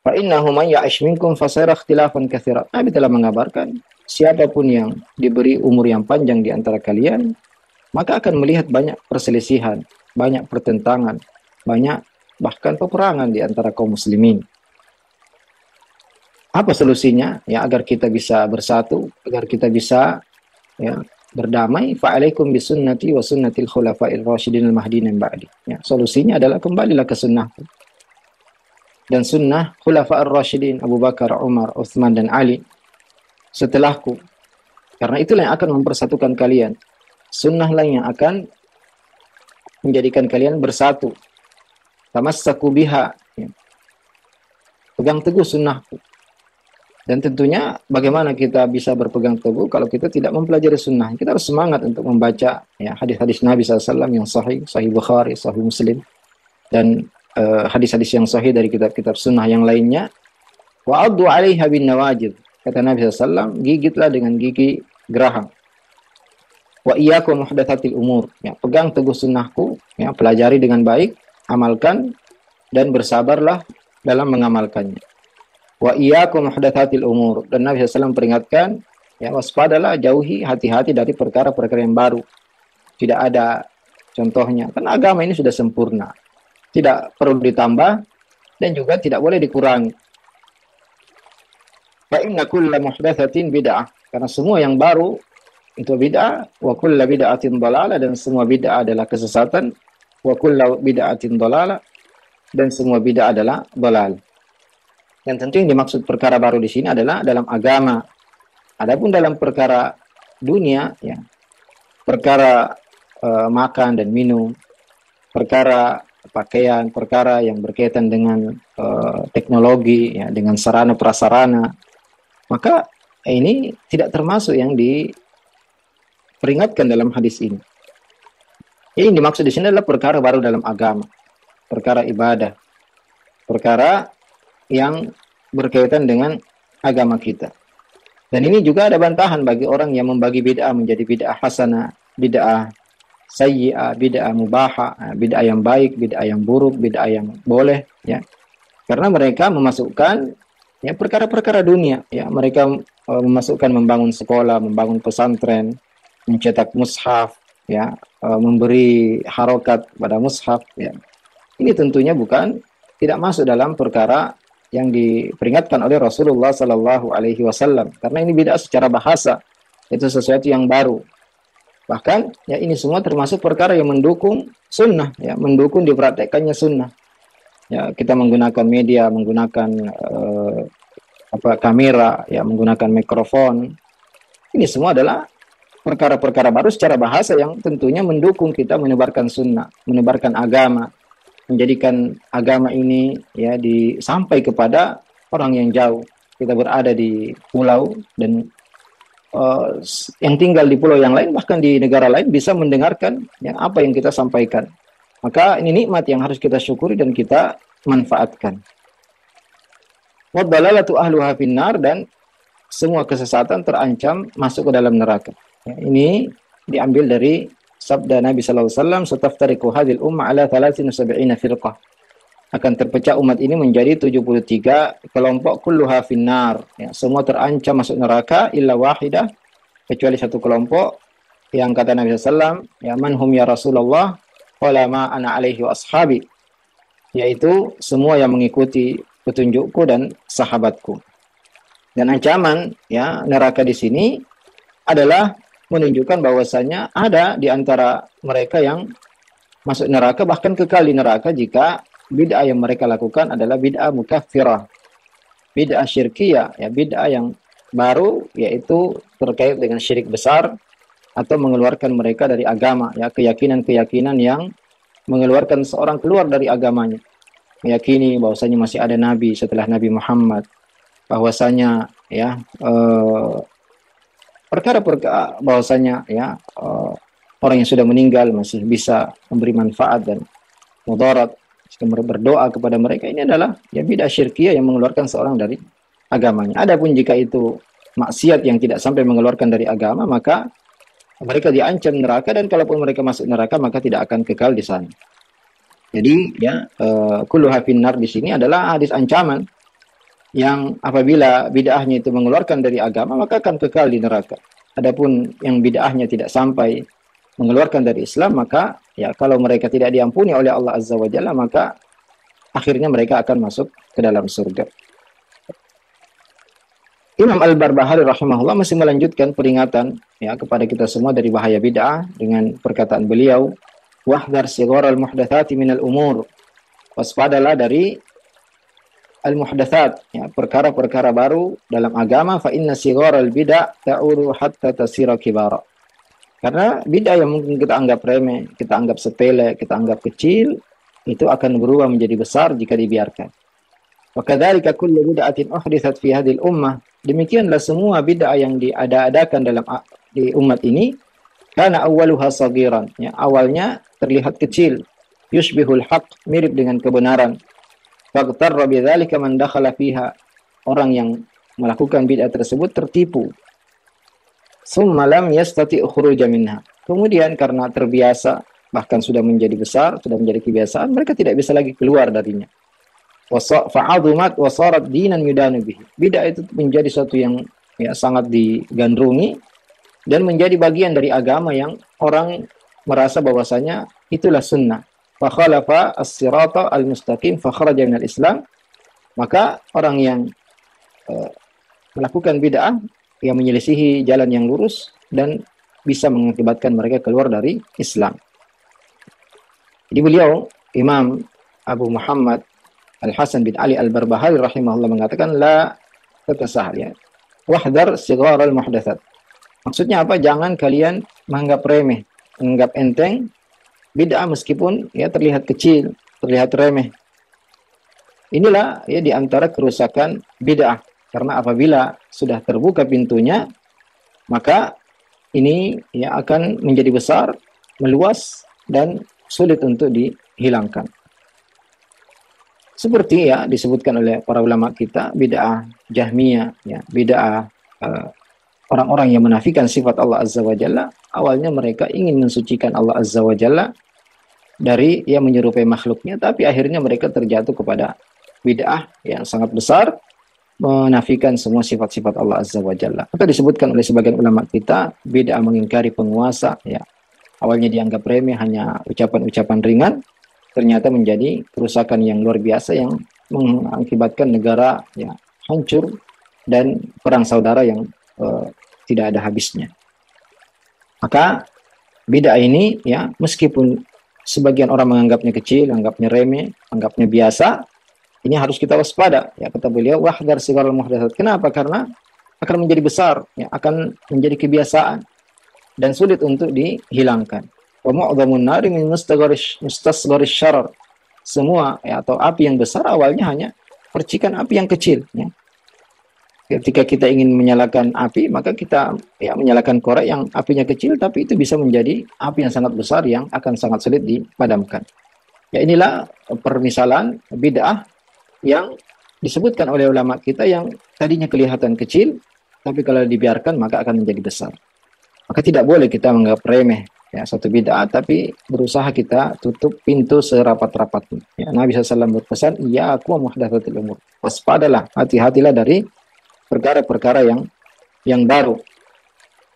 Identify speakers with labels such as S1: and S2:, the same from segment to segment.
S1: Fa innahu man ya'ish minkum fasayara ikhtilafan katsira. Nabi telah mengabarkan, siapapun yang diberi umur yang panjang di antara kalian, maka akan melihat banyak perselisihan, banyak pertentangan, banyak bahkan peperangan di antara kaum muslimin. Apa solusinya? Ya, agar kita bisa bersatu, agar kita bisa ya berdamai. Fa'alaikum bisunnati wa sunnatil khulafa'ir rasyidin al-mahdiyyin min ba'di. Ya, solusinya adalah kembalilah ke sunnahku dan sunnah khulafa'ir rasyidin Abu Bakar, Umar, Utsman dan Ali setelahku. Karena itulah yang akan mempersatukan kalian. Sunnahlah yang akan menjadikan kalian bersatu. Tamassaku biha. Ya. Pegang teguh sunnahku. Dan tentunya bagaimana kita bisa berpegang teguh kalau kita tidak mempelajari sunnah. Kita harus semangat untuk membaca ya, hadis-hadis Nabi SAW yang sahih, sahih Bukhari, sahih Muslim, dan hadis-hadis yang sahih dari kitab-kitab sunnah yang lainnya. Wa'addu 'alaiha bin nawajid. Kata Nabi SAW, gigitlah dengan gigi geraham. Wa iyyakum muhdatsatil umur. Ya, pegang teguh sunnahku, ya, pelajari dengan baik, amalkan, dan bersabarlah dalam mengamalkannya. Wa iyyakum muhdatsatil umur. Dan Nabi SAW peringatkan, ya, waspadalah, jauhi, hati-hati dari perkara-perkara yang baru. Tidak ada contohnya. Karena agama ini sudah sempurna. Tidak perlu ditambah dan juga tidak boleh dikurangi. Fa inna kulla muhdatsatin bid'ah. Karena semua yang baru itu bid'ah, wa kulla bid'atin dhalalah, dan semua bid'ah adalah kesesatan, wa kulla bid'atin dhalalah, dan semua bid'ah adalah dhalal. Yang tentu yang dimaksud perkara baru di sini adalah dalam agama. Adapun dalam perkara dunia, ya, perkara makan dan minum, perkara pakaian, perkara yang berkaitan dengan teknologi, ya, dengan sarana prasarana, maka ini tidak termasuk yang diperingatkan dalam hadis ini. Ini dimaksud di sini adalah perkara baru dalam agama, perkara ibadah, perkara yang berkaitan dengan agama kita. Dan ini juga ada bantahan bagi orang yang membagi bid'ah menjadi bid'ah hasanah, bid'ah sayyi'ah, bid'ah mubahah, bid'ah yang baik, bid'ah yang buruk, bid'ah yang boleh, ya. Karena mereka memasukkan ya perkara-perkara dunia, ya. Mereka memasukkan membangun sekolah, membangun pesantren, mencetak mushaf, ya, memberi harokat pada mushaf, ya. Ini tentunya tidak masuk dalam perkara yang diperingatkan oleh Rasulullah Sallallahu Alaihi Wasallam, karena ini bid'ah secara bahasa, itu sesuatu yang baru. Bahkan ya ini semua termasuk perkara yang mendukung sunnah, ya, mendukung dipraktekkannya sunnah. Ya, kita menggunakan media, menggunakan kamera, ya, menggunakan mikrofon. Ini semua adalah perkara-perkara baru secara bahasa yang tentunya mendukung kita menyebarkan sunnah, menyebarkan agama, menjadikan agama ini ya sampai kepada orang yang jauh. Kita berada di pulau dan yang tinggal di pulau yang lain, bahkan di negara lain, bisa mendengarkan ya, apa yang kita sampaikan. Maka ini nikmat yang harus kita syukuri dan kita manfaatkan. Waddalalatu ahluha finnar, dan semua kesesatan terancam masuk ke dalam neraka. Ya, ini diambil dari sabda Nabi sallallahu alaihi wasallam, "Sataftariqu hadhil ummah ala 73 firqah." Akan terpecah umat ini menjadi 73 kelompok, kulluha finnar. Ya, semua terancam masuk neraka illa wahidah, kecuali satu kelompok yang kata Nabi sallallahu alaihi wasallam, "Ya man hum ya Rasulullah?" Qala ma ana alaihi wa ashabi. Yaitu semua yang mengikuti petunjukku dan sahabatku. Dan ancaman ya neraka di sini adalah menunjukkan bahwasanya ada di antara mereka yang masuk neraka, bahkan kekal di neraka, jika bid'ah yang mereka lakukan adalah bid'ah mukaffirah, bid'ah syirkiyah, ya, bid'ah yang baru, yaitu terkait dengan syirik besar atau mengeluarkan mereka dari agama, ya, keyakinan-keyakinan yang mengeluarkan seorang keluar dari agamanya, meyakini bahwasanya masih ada nabi setelah Nabi Muhammad, bahwasanya ya perkara-perkara bahwasanya ya orang yang sudah meninggal masih bisa memberi manfaat dan mudarat, berdoa kepada mereka. Ini adalah ya bid'ah syirkiyah yang mengeluarkan seorang dari agamanya. Adapun jika itu maksiat yang tidak sampai mengeluarkan dari agama, maka mereka diancam neraka, dan kalaupun mereka masuk neraka maka tidak akan kekal di sana. Jadi ya kulluha finnar di sini adalah hadis ancaman yang apabila bid'ahnya itu mengeluarkan dari agama maka akan kekal di neraka. Adapun yang bid'ahnya tidak sampai mengeluarkan dari Islam, maka ya kalau mereka tidak diampuni oleh Allah Azza wa Jalla, maka akhirnya mereka akan masuk ke dalam surga. Imam Al-Barbahari rahimahullah masih melanjutkan peringatan ya kepada kita semua dari bahaya bid'ah dengan perkataan beliau, wahdhar sigharal muhdatsati minal umur. Waspadalah dari al-muhdatsat, ya, perkara-perkara baru dalam agama, fa inna sigharal bid'ah ta'udu hatta tasira kibara. Karena bid'ah yang mungkin kita anggap remeh, kita anggap sepele, kita anggap kecil, itu akan berubah menjadi besar jika dibiarkan. Wa kadzalika kullu bid'atin uhditsat fi hadhil ummah. Demikianlah semua bid'ah yang diada-adakan dalam di umat ini, kana awwaluha saghiran, ya, awalnya terlihat kecil, yushbihul haqq, mirip dengan kebenaran. Faqtarra bidzalika man dakhala fiha. Orang yang melakukan bid'ah tersebut tertipu. Summa lam yastati' khuruja minha. Kemudian karena terbiasa, bahkan sudah menjadi besar, sudah menjadi kebiasaan, mereka tidak bisa lagi keluar darinya. Fa'adumat wa sarat dinan yudanu bihi. Bid'ah itu menjadi sesuatu yang ya, sangat digandrungi dan menjadi bagian dari agama yang orang merasa bahwasanya itulah sunnah. Fa khalafa as-sirata al-mustaqim fa kharaja minal Islam. Maka orang yang melakukan bid'ah yang menyelisihi jalan yang lurus dan bisa mengakibatkan mereka keluar dari Islam. Jadi beliau Imam Abu Muhammad Al-Hasan bin Ali Al-Barbahari rahimahullah mengatakan la tatasahal, ya. Wahdar sigharal muhdatsat. Maksudnya apa? Jangan kalian menganggap remeh, menganggap enteng bid'ah meskipun ya terlihat kecil, terlihat remeh. Inilah ya di antara kerusakan bid'ah. Karena apabila sudah terbuka pintunya, maka ini ya akan menjadi besar, meluas dan sulit untuk dihilangkan. Seperti ya disebutkan oleh para ulama kita, bid'ah Jahmiyah, ya, bid'ah orang-orang yang menafikan sifat Allah Azza wa Jalla, awalnya mereka ingin mensucikan Allah Azza wa Jalla dari yang menyerupai makhluknya, tapi akhirnya mereka terjatuh kepada bid'ah yang sangat besar, menafikan semua sifat-sifat Allah Azza wa Jalla. Maka disebutkan oleh sebagian ulama kita, bid'ah mengingkari penguasa, ya. Awalnya dianggap remeh, hanya ucapan-ucapan ringan, ternyata menjadi kerusakan yang luar biasa yang mengakibatkan negara ya hancur dan perang saudara yang tidak ada habisnya. Maka bid'ah ini ya meskipun sebagian orang menganggapnya kecil, anggapnya remeh, anggapnya biasa, ini harus kita waspada. Ya, kata beliau, wahdar sigharal muhdatsat. Kenapa? Karena akan menjadi besar, ya, akan menjadi kebiasaan dan sulit untuk dihilangkan. Wa mu'dhamun nari min mustasgharish syarar. Semua ya, atau api yang besar awalnya hanya percikan api yang kecil, ya. Ketika kita ingin menyalakan api, maka kita ya menyalakan korek yang apinya kecil, tapi itu bisa menjadi api yang sangat besar yang akan sangat sulit dipadamkan. Ya, inilah permisalan bid'ah yang disebutkan oleh ulama kita yang tadinya kelihatan kecil, tapi kalau dibiarkan maka akan menjadi besar. Maka tidak boleh kita menganggap remeh ya satu bid'ah, tapi berusaha kita tutup pintu serapat-rapatnya. Ya, Nabi SAW berpesan, ya aku muhdatsatil umur. Waspadalah, hati-hatilah dari perkara-perkara yang baru.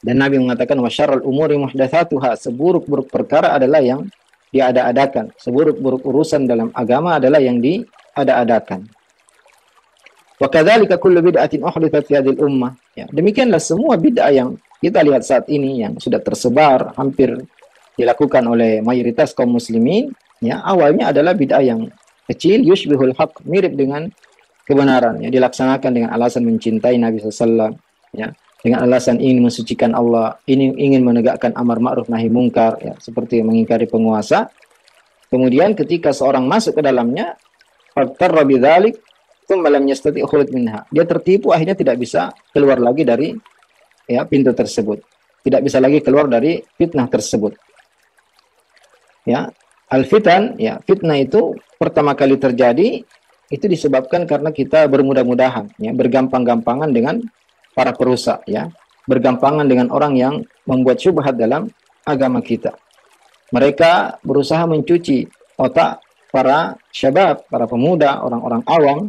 S1: Dan Nabi mengatakan wasyarrul umuri muhdatsatuha, seburuk-buruk perkara adalah yang diada-adakan. Seburuk-buruk urusan dalam agama adalah yang diada-adakan. Wa kadzalika kullu bid'atin uhditsat fi hadhil ummah. Ya, demikianlah semua bid'ah yang kita lihat saat ini yang sudah tersebar hampir dilakukan oleh mayoritas kaum muslimin, ya, awalnya adalah bid'ah yang kecil, yushbihul haqq, mirip dengan kebenaran, ya, dilaksanakan dengan alasan mencintai Nabi SAW, ya, dengan alasan ingin mensucikan Allah, ini ingin menegakkan amar ma'ruf nahi mungkar, ya, seperti mengingkari penguasa. Kemudian ketika seorang masuk ke dalamnya, faqtarra bidzalik tsumma lam yastati' khuruj minha. Dia tertipu, akhirnya tidak bisa keluar lagi dari ya pintu tersebut. Tidak bisa lagi keluar dari fitnah tersebut. Ya, al-fitan, ya, fitnah itu pertama kali terjadi itu disebabkan karena kita bermudah-mudahan, ya, bergampang-gampangan dengan para perusak, ya, bergampangan dengan orang yang membuat syubhat dalam agama kita. Mereka berusaha mencuci otak para syabab, para pemuda, orang-orang awam,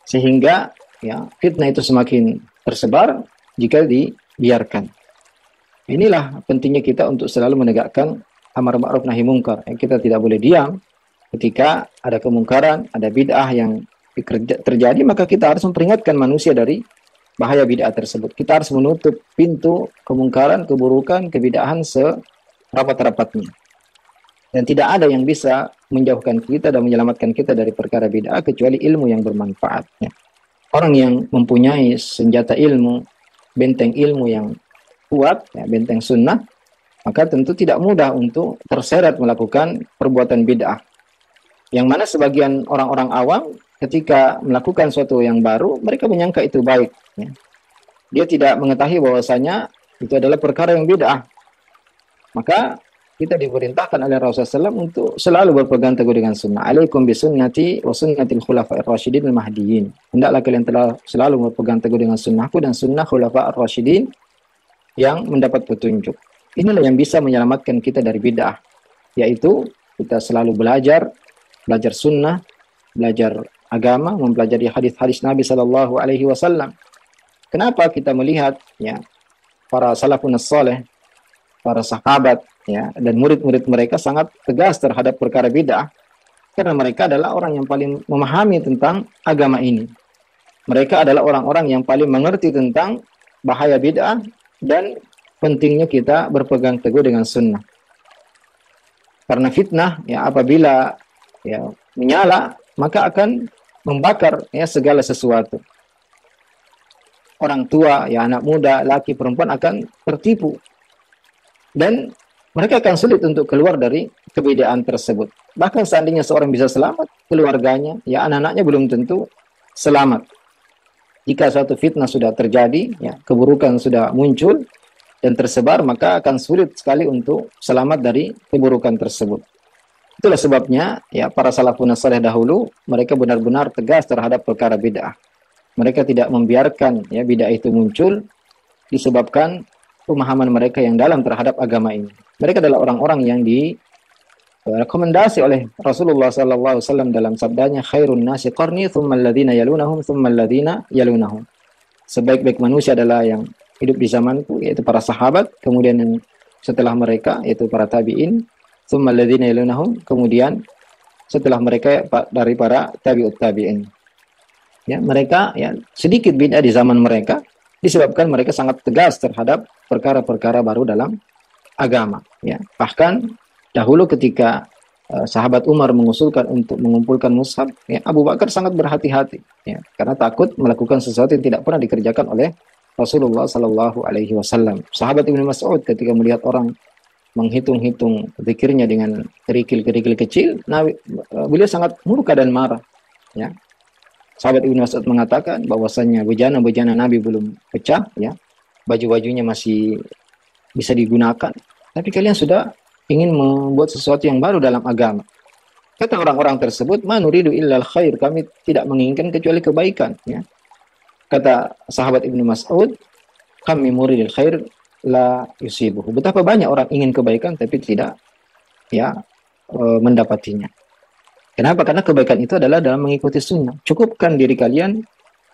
S1: sehingga ya fitnah itu semakin tersebar jika dibiarkan. Inilah pentingnya kita untuk selalu menegakkan amar ma'ruf nahi mungkar. Kita tidak boleh diam ketika ada kemungkaran, ada bid'ah yang terjadi, maka kita harus memperingatkan manusia dari bahaya bid'ah tersebut. Kita harus menutup pintu kemungkaran, keburukan, kebid'ahan serapat-rapatnya. Dan tidak ada yang bisa menjauhkan kita dan menyelamatkan kita dari perkara bid'ah kecuali ilmu yang bermanfaat. Ya. Orang yang mempunyai senjata ilmu, benteng ilmu yang kuat, ya, benteng sunnah, maka tentu tidak mudah untuk terseret melakukan perbuatan bid'ah. Yang mana sebagian orang-orang awam ketika melakukan sesuatu yang baru, mereka menyangka itu baik. Ya. Dia tidak mengetahui bahwasanya itu adalah perkara yang bid'ah. Maka kita diperintahkan oleh Rasulullah SAW untuk selalu berpegang teguh dengan sunnah. Alaikum bisunnati wa sunnatil khulafa'ir rasyidin al-mahdiyyin. Hendaklah kalian selalu berpegang teguh dengan sunnahku dan sunnah khulafa'ir rasyidin yang mendapat petunjuk. Inilah yang bisa menyelamatkan kita dari bid'ah. Yaitu kita selalu belajar sunnah, belajar agama, mempelajari hadis-hadis Nabi Sallallahu Alaihi Wasallam. Kenapa kita melihat ya para salafun saleh, para sahabat ya dan murid-murid mereka sangat tegas terhadap perkara bid'ah? Karena mereka adalah orang yang paling memahami tentang agama ini. Mereka adalah orang-orang yang paling mengerti tentang bahaya bid'ah dan pentingnya kita berpegang teguh dengan sunnah. Karena fitnah ya apabila ya menyala maka akan membakar ya segala sesuatu. Orang tua, ya anak muda, laki, perempuan akan tertipu. Dan mereka akan sulit untuk keluar dari kebidaan tersebut. Bahkan seandainya seorang bisa selamat, keluarganya, ya anak-anaknya belum tentu selamat. Jika suatu fitnah sudah terjadi, ya keburukan sudah muncul dan tersebar, maka akan sulit sekali untuk selamat dari keburukan tersebut. Itulah sebabnya ya para salafun saleh dahulu mereka benar-benar tegas terhadap perkara bid'ah. Mereka tidak membiarkan ya bid'ah itu muncul disebabkan pemahaman mereka yang dalam terhadap agama ini. Mereka adalah orang-orang yang direkomendasi oleh Rasulullah sallallahu alaihi wasallam dalam sabdanya khairun nasi qarni tsumma alladziina yalunahum tsumma alladziina yalunahum. Sebaik-baik manusia adalah yang hidup di zamanku yaitu para sahabat, kemudian yang setelah mereka yaitu para tabi'in, tsumma alladziina yalunahum, kemudian setelah mereka dari para tabi'ut tabi'in. Ya, mereka ya sedikit bid'ah di zaman mereka disebabkan mereka sangat tegas terhadap perkara-perkara baru dalam agama. Ya, bahkan dahulu ketika sahabat Umar mengusulkan untuk mengumpulkan mushaf, ya, Abu Bakar sangat berhati-hati, ya, karena takut melakukan sesuatu yang tidak pernah dikerjakan oleh Rasulullah Sallallahu Alaihi Wasallam. Sahabat Ibnu Mas'ud ketika melihat orang menghitung-hitung zikirnya dengan kerikil-kerikil kecil, beliau sangat murka dan marah. Ya. Sahabat Ibnu Mas'ud mengatakan bahwasannya bejana-bejana Nabi belum pecah, ya, baju-bajunya masih bisa digunakan, tapi kalian sudah ingin membuat sesuatu yang baru dalam agama. Kata orang-orang tersebut, "Ma nuridu illal khair," kami tidak menginginkan kecuali kebaikan. Ya. Kata sahabat Ibnu Mas'ud, "Kami muridil khair la yusibuhu." Betapa banyak orang ingin kebaikan tapi tidak ya mendapatinya. Kenapa? Karena kebaikan itu adalah dalam mengikuti sunnah. Cukupkan diri kalian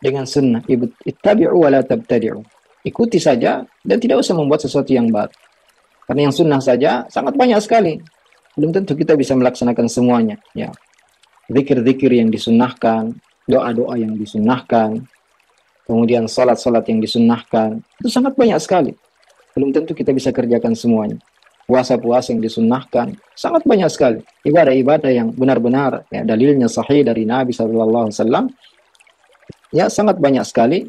S1: dengan sunnah. Ittabi'u wa la tabtadi'u. Ikuti saja dan tidak usah membuat sesuatu yang baru. Karena yang sunnah saja sangat banyak sekali. Belum tentu kita bisa melaksanakan semuanya. Ya. Zikir-zikir yang disunnahkan, doa-doa yang disunnahkan, kemudian salat-salat yang disunnahkan, itu sangat banyak sekali. Belum tentu kita bisa kerjakan semuanya. Puasa-puasa yang disunnahkan sangat banyak sekali. Ibadah-ibadah yang benar-benar ya, dalilnya sahih dari Nabi SAW ya sangat banyak sekali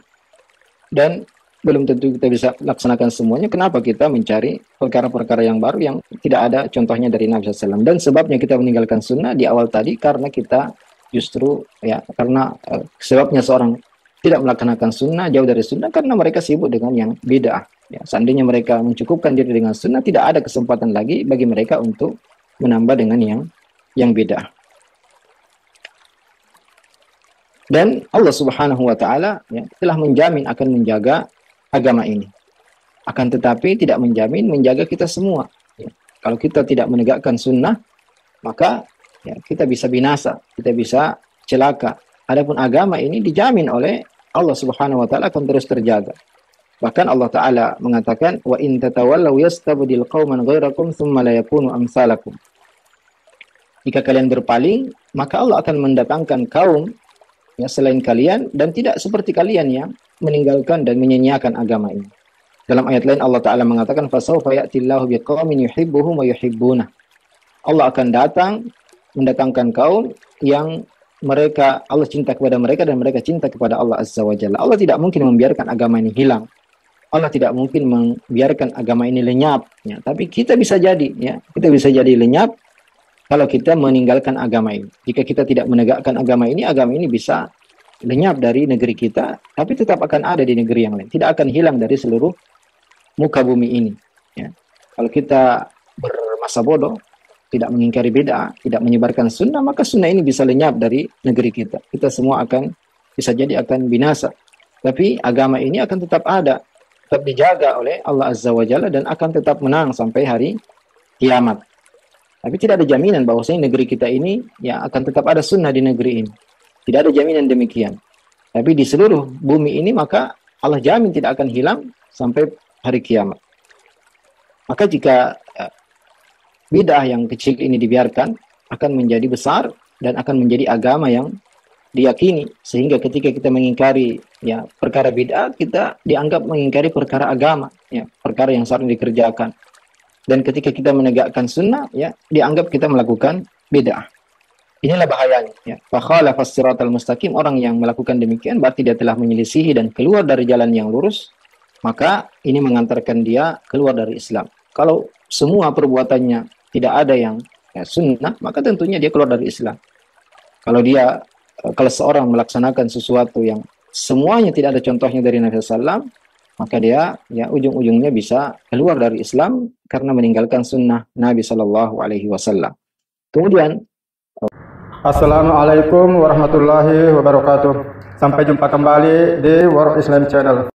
S1: dan belum tentu kita bisa laksanakan semuanya. Kenapa kita mencari perkara-perkara yang baru yang tidak ada contohnya dari Nabi SAW? Dan sebabnya kita meninggalkan sunnah di awal tadi karena kita justru ya karena sebabnya seorang tidak melaksanakan sunnah, jauh dari sunnah karena mereka sibuk dengan yang bid'ah. Ya, seandainya mereka mencukupkan diri dengan sunnah, tidak ada kesempatan lagi bagi mereka untuk menambah dengan yang bid'ah. Dan Allah Subhanahu wa taala ya, telah menjamin akan menjaga agama ini. Akan tetapi tidak menjamin menjaga kita semua. Ya. Kalau kita tidak menegakkan sunnah, maka ya, kita bisa binasa, kita bisa celaka. Adapun agama ini dijamin oleh Allah Subhanahu wa taala akan terus terjaga. Bahkan Allah taala mengatakan wa in tatawallaw yastabdil qauman ghairakum tsumma la yakunu amsalakum. Jika kalian berpaling, maka Allah akan mendatangkan kaum ya selain kalian dan tidak seperti kalian yang meninggalkan dan menyanyiakan agama ini. Dalam ayat lain Allah taala mengatakan fasawfa ya'tillahu biqaumin yuhibbuhum wa yuhibbunah. Allah akan datang mendatangkan kaum yang Allah cinta kepada mereka dan mereka cinta kepada Allah Azza wa Jalla. Allah tidak mungkin membiarkan agama ini hilang. Allah tidak mungkin membiarkan agama ini lenyap. Ya. Tapi kita bisa jadi, ya, kita bisa jadi lenyap kalau kita meninggalkan agama ini. Jika kita tidak menegakkan agama ini bisa lenyap dari negeri kita, tapi tetap akan ada di negeri yang lain. Tidak akan hilang dari seluruh muka bumi ini. Ya. Kalau kita bermasa bodoh, tidak mengingkari bid'ah, tidak menyebarkan sunnah, maka sunnah ini bisa lenyap dari negeri kita. Kita semua bisa jadi akan binasa. Tapi agama ini akan tetap ada, tetap dijaga oleh Allah Azza wa Jalla dan akan tetap menang sampai hari kiamat. Tapi tidak ada jaminan bahwasanya negeri kita ini ya akan tetap ada sunnah di negeri ini. Tidak ada jaminan demikian. Tapi di seluruh bumi ini maka Allah jamin tidak akan hilang sampai hari kiamat. Maka jika bid'ah yang kecil ini dibiarkan, akan menjadi besar dan akan menjadi agama yang diyakini. Sehingga ketika kita mengingkari ya perkara bid'ah, kita dianggap mengingkari perkara agama, ya, perkara yang seharusnya dikerjakan. Dan ketika kita menegakkan sunnah, ya, dianggap kita melakukan bid'ah. Inilah bahayanya. Ya. Fakhalafa as-siratal mustaqim, orang yang melakukan demikian berarti dia telah menyelisihi dan keluar dari jalan yang lurus, maka ini mengantarkan dia keluar dari Islam. Kalau semua perbuatannya tidak ada yang sunnah, maka tentunya dia keluar dari Islam. Kalau seorang melaksanakan sesuatu yang semuanya tidak ada contohnya dari Nabi SAW, maka dia ya ujung-ujungnya bisa keluar dari Islam karena meninggalkan sunnah Nabi SAW. Kemudian,
S2: Assalamualaikum warahmatullahi wabarakatuh. Sampai jumpa kembali di World Islam Channel.